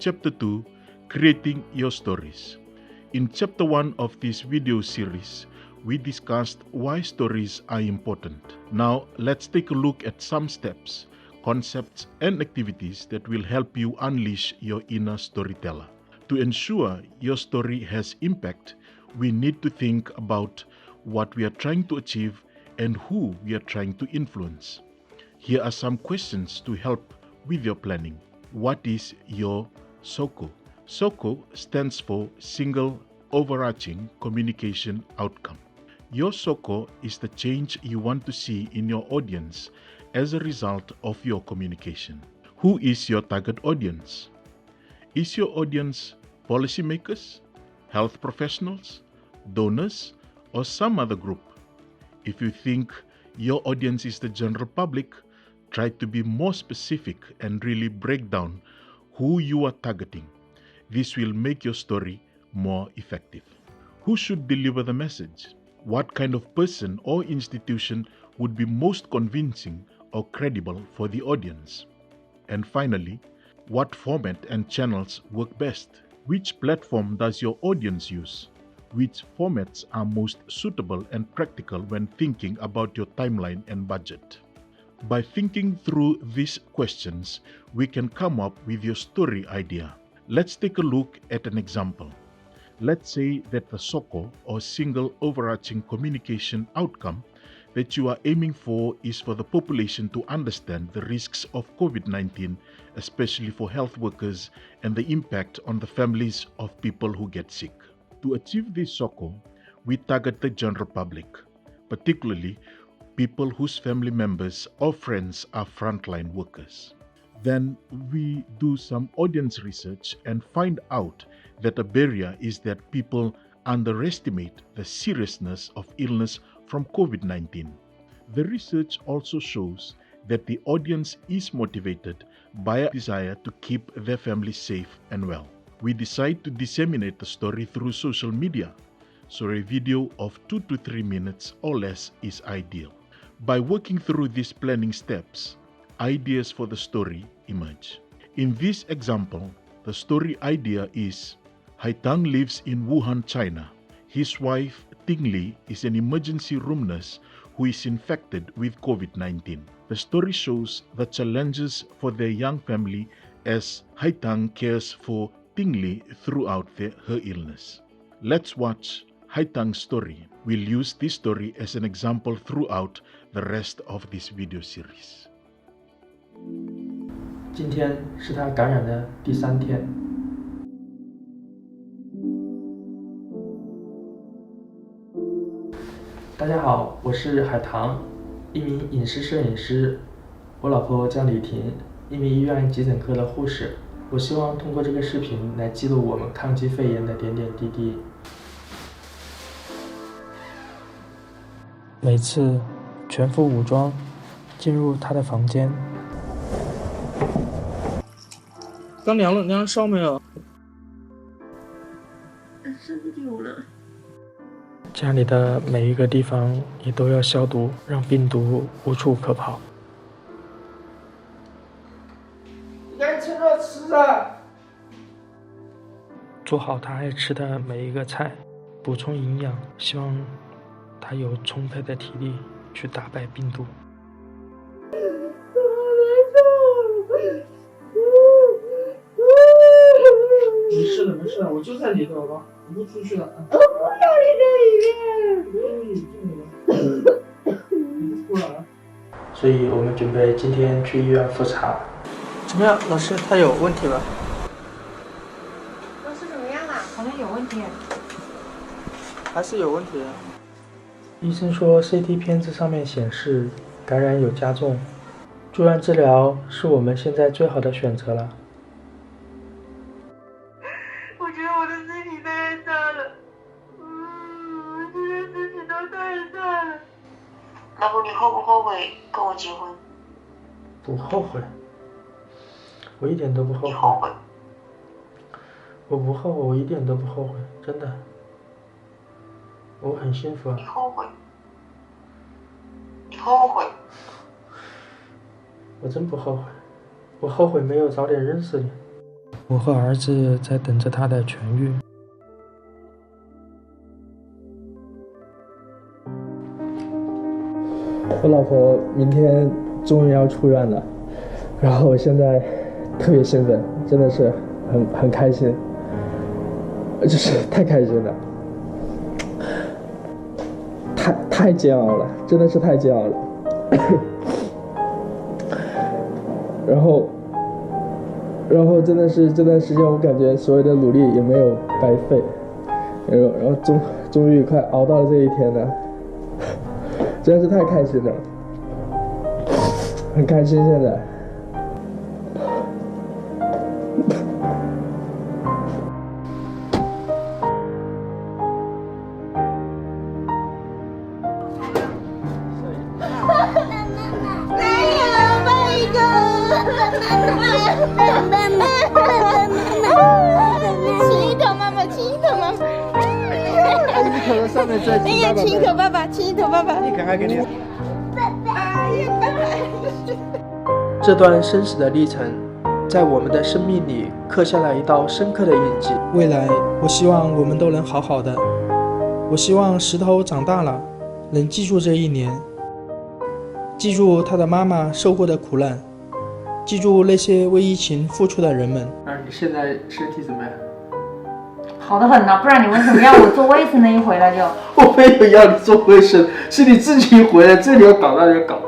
Chapter 2, Creating Your Stories. In Chapter 1 of this video series, we discussed why stories are important. Now, let's take a look at some steps, concepts, and activities that will help you unleash your inner storyteller. To ensure your story has impact, we need to think about what we are trying to achieve and who we are trying to influence. Here are some questions to help with your planning. What is your SOCO? SOCO stands for Single Overarching Communication Outcome. Your SOCO is the change you want to see in your audience as a result of your communication. Who is your target audience? Is your audience policymakers, health professionals, donors, or some other group? If you think your audience is the general public, try to be more specific and really break down who you are targeting. This will make your story more effective. Who should deliver the message? What kind of person or institution would be most convincing or credible for the audience? And finally, what format and channels work best? Which platform does your audience use? Which formats are most suitable and practical when thinking about your timeline and budget? By thinking through these questions, we can come up with your story idea. Let's take a look at an example. Let's say that the SOCO, or Single Overarching Communication Outcome, that you are aiming for is for the population to understand the risks of COVID-19, especially for health workers, and the impact on the families of people who get sick. To achieve this SOCO, we target the general public, particularly people whose family members or friends are frontline workers. Then we do some audience research and find out that a barrier is that people underestimate the seriousness of illness from COVID-19. The research also shows that the audience is motivated by a desire to keep their family safe and well. We decide to disseminate the story through social media, so a video of 2 to 3 minutes or less is ideal. By working through these planning steps, ideas for the story emerge. In this example, the story idea is Haitang lives in Wuhan, China. His wife, Ting Li, is an emergency room nurse who is infected with COVID-19. The story shows the challenges for their young family as Haitang cares for Ting Li throughout her illness. Let's watch Haitang's story. We'll use this story as an example throughout the rest of this video series. 今天是他感染的第3天。大家好，我是海棠，一名饮食摄影师。我老婆叫李婷，一名医院急诊科的护士。我希望通过这个视频来记录我们抗击肺炎的点点滴滴。每次全副武装进入他的房间。刚量了，量烧没有？有了。家里的每一个地方也都要消毒，让病毒无处可跑。该吃的吃啊！做好他爱吃的每一个菜，补充营养，希望他有充沛的体力去打败病毒。没事的，我就在里头，好吧，我不出去了。我不要你在里面。你不哭了啊？所以我们准备今天去医院复查。怎么样，老师？他有问题了？老师怎么样了？好像有问题。还是有问题的。医生说 CT 片子上面显示感染有加重，住院治疗是我们现在最好的选择了。我觉得我的身体太大了，我觉得身体都太大了。老婆，你后不后悔跟我结婚？不后悔，我一点都不后悔。你后悔？我不后悔，我一点都不后悔，真的。我很幸福啊。你后悔？你后悔？我真不后悔，我后悔没有早点认识你。我和儿子在等着他的痊愈。我老婆明天终于要出院了，然后我现在特别兴奋，真的是很开心，就是太开心了，太煎熬了，真的是太煎熬了。然后真的是这段时间，我感觉所有的努力也没有白费，然后终于快熬到了这一天了，真的是太开心了，很开心现在。亲一口妈妈，亲一口妈妈。你口在上面再哎呀，亲一口爸爸，亲一口爸爸。你赶快给你。哎呀，爸爸。这段生死的历程，在我们的生命里刻下了一道深刻的印记。未来，我希望我们都能好好的。我希望石头长大了，能记住这一年，记住他的妈妈受过的苦难，记住那些为疫情付出的人们。你现在身体怎么样？好得很呢，不然你为什么要我做卫生呢？一回来就。我没有要你做卫生，是你自己一回来，这里要搞那里要搞。